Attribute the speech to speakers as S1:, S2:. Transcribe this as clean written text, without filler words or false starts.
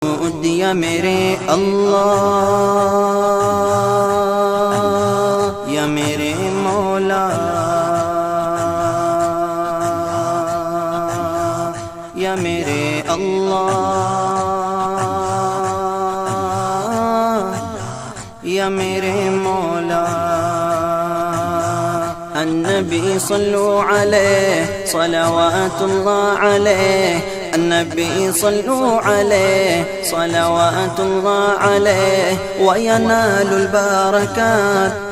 S1: या मेरे अल्लाह या मेरे मौला या मेरे अल्लाह या मेरे मौला। अन्नबी सल्लु अलैहि सलवातुल्लाह अलैहि, النبي صلوا عليه صلوات الله عليه وينال البركات